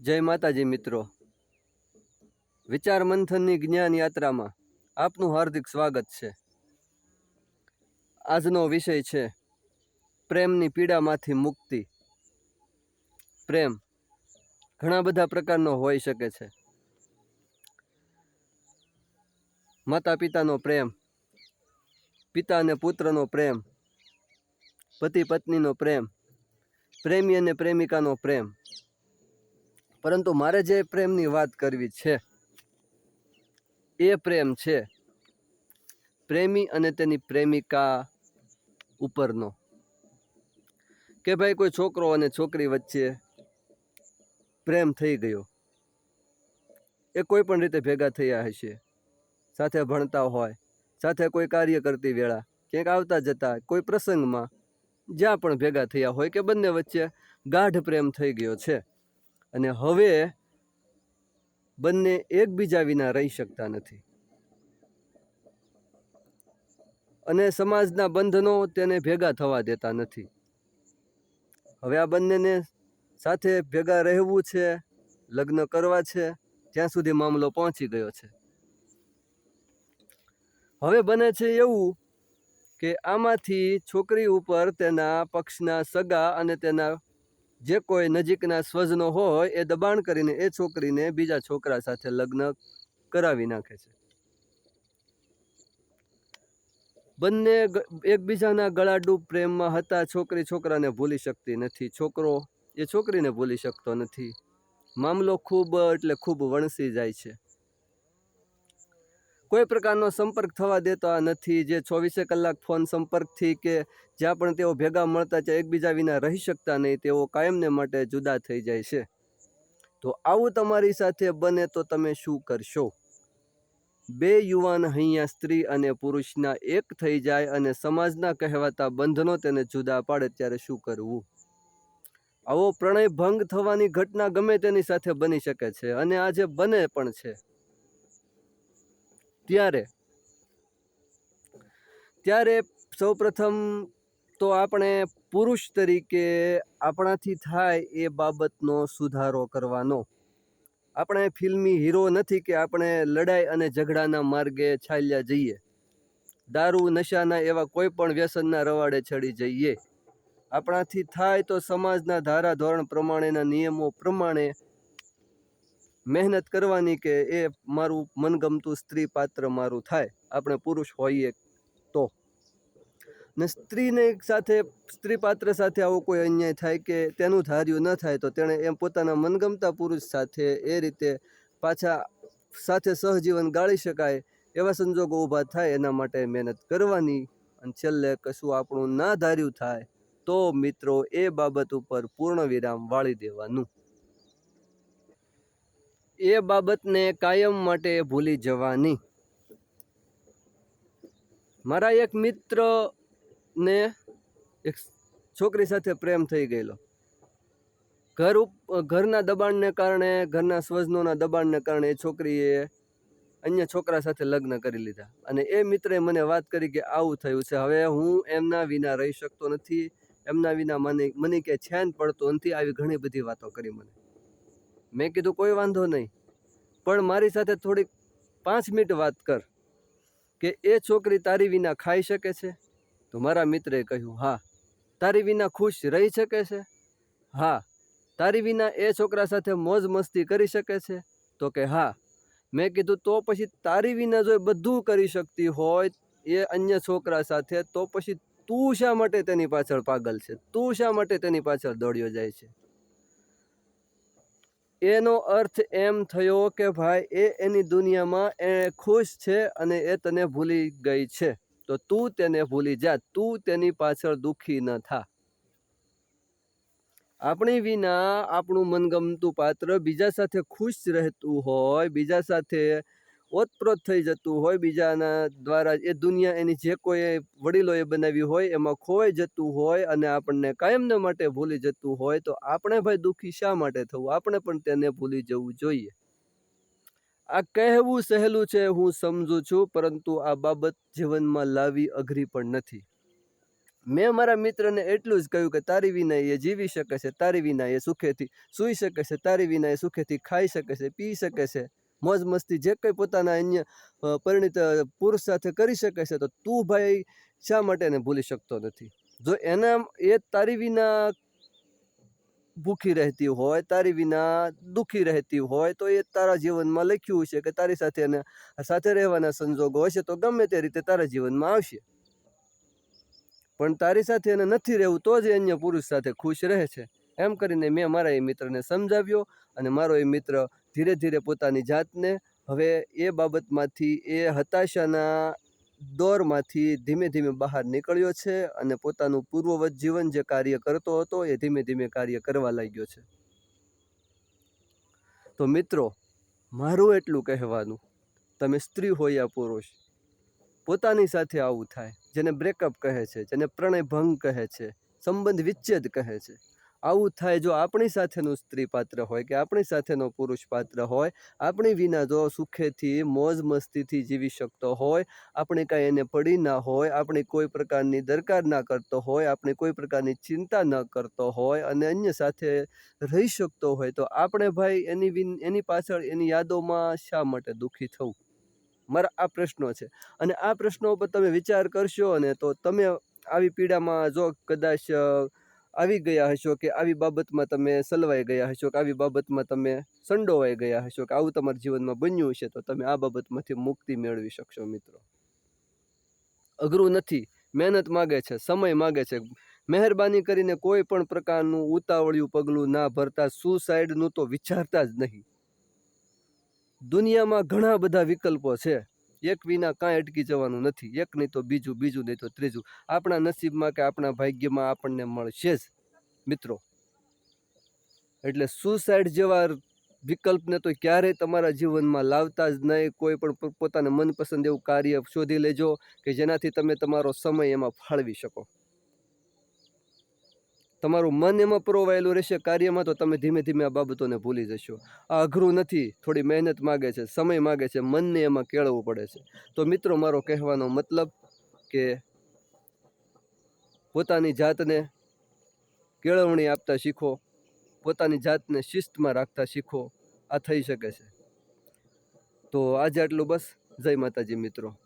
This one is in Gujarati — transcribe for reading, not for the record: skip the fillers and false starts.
જય માતાજી મિત્રો, વિચાર મંથનની જ્ઞાન યાત્રામાં આપનું હાર્દિક સ્વાગત છે। આજનો વિષય છે પ્રેમની પીડામાંથી મુક્તિ। પ્રેમ ઘણા બધા પ્રકારનો હોઈ શકે છે। માતા પિતાનો પ્રેમ, પિતા અને પુત્રનો પ્રેમ, પતિ પત્નીનો પ્રેમ, પ્રેમી અને પ્રેમિકાનો પ્રેમ। પરંતુ મારે જે પ્રેમની વાત કરવી છે એ પ્રેમ છે પ્રેમી અને તેની પ્રેમિકા ઉપરનો। કે ભાઈ કોઈ છોકરો અને છોકરી વચ્ચે પ્રેમ થઈ ગયો, એ કોઈ પણ રીતે ભેગા થયા હશે, સાથે ભણતા હોય, સાથે કોઈ કાર્ય કરતી વેળા, ક્યાંક આવતા જતા, કોઈ પ્રસંગમાં, જ્યાં પણ ભેગા થયા હોય કે બંને વચ્ચે ગાઢ પ્રેમ થઈ ગયો છે અને હવે બંને એકબીજા વિના રહી શકતા નથી અને સમાજના બંધનો તેને ભેગા થવા દેતા નથી। હવે આ બંનેને સાથે ભેગા રહેવું છે, લગ્ન કરવા છે, ત્યાં સુધી મામલો પહોંચી ગયો છે। હવે બને છે એવું કે આમાંથી છોકરી ઉપર તેના પક્ષના સગા અને તેના જે કોઈ નજીકના સ્વજનો હોય એ દબાણ કરીને એ છોકરીને બીજા છોકરા સાથે લગ્ન કરાવી નાખે છે। બંને એકબીજાના ગળાડૂબ પ્રેમમાં હતા। છોકરી છોકરાને ભૂલી શકતી નથી, છોકરો એ છોકરીને ભૂલી શકતો નથી। મામલો ખૂબ એટલે ખૂબ વણસી જાય છે। કોઈ પ્રકારનો સંપર્ક થવા દેતા નથી। જે 24 કલાક ફોન સંપર્કથી કે જ્યાં પણ તેઓ ભેગા મળતા ત્યાં એકબીજા વિના રહી શકતા નહીં, તેઓ કાયમને માટે જુદા થઈ જાય છે। તો આવું તમારી સાથે બને તો તમે શું કરશો? બે યુવાન હૈયા સ્ત્રી અને પુરુષના એક થઈ જાય અને સમાજના કહેવાતા બંધનો તેને જુદા પાડે ત્યારે શું કરવું? આવો પ્રણય ભંગ થવાની ઘટના ગમે તેની સાથે બની શકે છે અને આજે બને પણ છે। ત્યારે સૌપ્રથમ તો આપણે પુરુષ તરીકે આપણાથી થાય એ બાબતનો સુધારો કરવાનો। આપણે ફિલ્મી હીરો નથી કે આપણે લડાઈ અને ઝઘડાના માર્ગે ચાલ્યા જઈએ, દારૂ નશાના એવા કોઈ પણ વ્યસનના રવાડે ચડી જઈએ। આપણાથી થાય તો સમાજના ધારા ધોરણ પ્રમાણેના નિયમો પ્રમાણે મહેનત કરવાની કે એ મારું મનગમતું સ્ત્રી પાત્ર મારું થાય, આપણે પુરુષ હોઈએ તો। ને સ્ત્રીને સાથે સ્ત્રી પાત્ર સાથે આવો કોઈ અન્યાય થાય કે તેનું ધાર્યું ન થાય તો તેણે એમ પોતાના મનગમતા પુરુષ સાથે એ રીતે પાછા સાથે સહજીવન ગાળી શકાય એવા સંજોગો ઊભા થાય એના માટે મહેનત કરવાની। અને છેલ્લે કશું આપણું ના ધાર્યું થાય તો મિત્રો એ બાબત ઉપર પૂર્ણ વિરામ વાળી દેવાનું। એ બાબતને કાયમ માટે ભૂલી જવાની। મારા એક મિત્રને એક છોકરી સાથે પ્રેમ થઈ ગયેલો। ઘરના દબાણને કારણે, ઘરના સ્વજનોના દબાણને કારણે એ છોકરીએ અન્ય છોકરા સાથે લગ્ન કરી લીધા અને એ મિત્રે મને વાત કરી કે આવું થયું છે, હવે હું એમના વિના રહી શકતો નથી, એમના વિના મને કે ચેન પડતો નથી, આવી ઘણી બધી વાતો કરી મને। મેં કીધું કોઈ વાંધો નહીં, પણ મારી સાથે થોડીક 5 મિનિટ વાત કર કે એ છોકરી તારી વિના ખાઈ શકે છે? તો મારા મિત્રએ કહ્યું હા। તારી વિના ખુશ રહી શકે છે? હા। તારી વિના એ છોકરા સાથે મોજ મસ્તી કરી શકે છે? તો કે હા। મેં કીધું તો પછી તારી વિના જો બધું કરી શકતી હોય એ અન્ય છોકરા સાથે, તો પછી તું શા માટે તેની પાછળ પાગલ છે? તું શા માટે તેની પાછળ દોડ્યો જાય છે? એનો અર્થ એમ થયો કે ભાઈ એ એની દુનિયામાં એ ખુશ છે અને એ તને ભૂલી ગઈ છે, તો તું તેને ભૂલી જા, તું તેની પાછળ દુઃખી ન થા। આપણી વિના આપણું મનગમતું પાત્ર બીજા સાથે ખુશ રહેતું હોય, બીજા સાથે ઓતપ્રોત થઈ જતું હોય, બીજાના દ્વારા એ દુનિયા એની જે કોઈ વડીલોએ બનાવી હોય એમાં ખોવાઈ જતું હોય અને આપણને કાયમને માટે ભૂલી જતું હોય, તો આપણે ભાઈ દુઃખી શા માટે થવું? આપણે પણ તેને ભૂલી જવું જોઈએ। આ કહેવું સહેલું છે, હું સમજુ છું, પરંતુ આ બાબત જીવનમાં લાવવી અઘરી પણ નથી। મેં મારા મિત્રને એટલું જ કહ્યું કે તારી વિના એ જીવી શકે છે, તારી વિના એ સુખેથી સૂઈ શકે છે, તારી વિના એ સુખેથી ખાઈ શકે છે, પી શકે છે, મોજ મસ્તી જે કંઈ પોતાના અન્ય પરિણીત પુરુષ સાથે કરી શકે છે, તો તું ભાઈ શા માટે એને ભૂલી શકતો નથી? જો એના એ તારી વિના ભૂખી રહેતી હોય, તારી વિના દુઃખી રહેતી હોય, તો એ તારા જીવનમાં લખ્યું છે કે તારી સાથે એને સાથે રહેવાના સંજોગો હશે તો ગમે તે રીતે તારા જીવનમાં આવશે, પણ તારી સાથે એને નથી રહેવું તો જ અન્ય પુરુષ સાથે ખુશ રહે છે. એમ કરીને મેં મારા એ મિત્રને સમજાવ્યો અને મારો એ મિત્ર ધીરે ધીરે પોતાની જાતને હવે એ બાબતમાંથી, એ હતાશાના દોરમાંથી ધીમે ધીમે બહાર નીકળ્યો છે અને પોતાનું પૂર્વવત જીવન જે કાર્ય કરતો હતો એ ધીમે ધીમે કાર્ય કરવા લાગ્યો છે. તો મિત્રો, મારું એટલું કહેવાનું, તમે સ્ત્રી હોય યા પુરુષ, પોતાની સાથે આવું થાય, જેને બ્રેકઅપ કહે છે, જેને પ્રણય ભંગ કહે છે, સંબંધ વિચ્છેદ કહે છે, આવું થાય જો આપણી સાથેનું સ્ત્રી પાત્ર હોય કે આપણી સાથેનો પુરુષ પાત્ર હોય, આપણી વિના જો સુખેથી મોજ મસ્તીથી જીવી શકતો હોય, આપણે કાંઈ એને પડી ના હોય, આપણી કોઈ પ્રકારની દરકાર ના કરતો હોય, આપણે કોઈ પ્રકારની ચિંતા ન કરતો હોય અને અન્ય સાથે રહી શકતો હોય, તો આપણે ભાઈ એની પાછળ એની યાદોમાં શા માટે દુઃખી થવું? મારા આ પ્રશ્નો છે અને આ પ્રશ્નો ઉપર તમે વિચાર કરશો ને તો તમે આવી પીડામાં જો કદાચ આવી ગયા હશો કે આવી બાબતમાં તમે સલવાઈ ગયા હશો કે આવી બાબતમાં તમે સંડોવાઈ ગયા હશો કે આવું તમારા જીવનમાં બન્યું હશે, તો તમે આ બાબતમાંથી મુક્તિ મેળવી શકશો. મિત્રો, અઘરું નથી, મહેનત માગે છે, સમય માગે છે. મહેરબાની કરીને કોઈ પણ પ્રકારનું ઉતાવળિયું પગલું ના ભરતા, સુસાઇડનું તો વિચારતા જ નહીં. દુનિયામાં ઘણા બધા વિકલ્પો છે, એક વિના કાંઈ અટકી જવાનું નથી. એક નહીં તો બીજું, બીજું નહીં તો ત્રીજું આપણા નસીબમાં કે આપણા ભાગ્યમાં આપણને મળશે જ મિત્રો. એટલે સુસાઇડ જેવા વિકલ્પને તો ક્યારેય તમારા જીવનમાં લાવતા જ નહીં. કોઈ પણ પોતાને મનપસંદ એવું કાર્ય શોધી લેજો કે જેનાથી તમે તમારો સમય એમાં ફાળવી શકો. તમારું મન એમાં પરોવાયેલું રહેશે કાર્યમાં, તો તમે ધીમે ધીમે આ બાબતોને ભૂલી જશો. આ અઘરું નથી, થોડી મહેનત માગે છે, સમય માગે છે, મનને એમાં કેળવવું પડે છે. તો મિત્રો, મારો કહેવાનો મતલબ કે પોતાની જાતને કેળવણી આપતા શીખો, પોતાની જાતને શિસ્તમાં રાખતા શીખો. આ થઈ શકે છે. તો આજે આટલું બસ. જય માતાજી મિત્રો.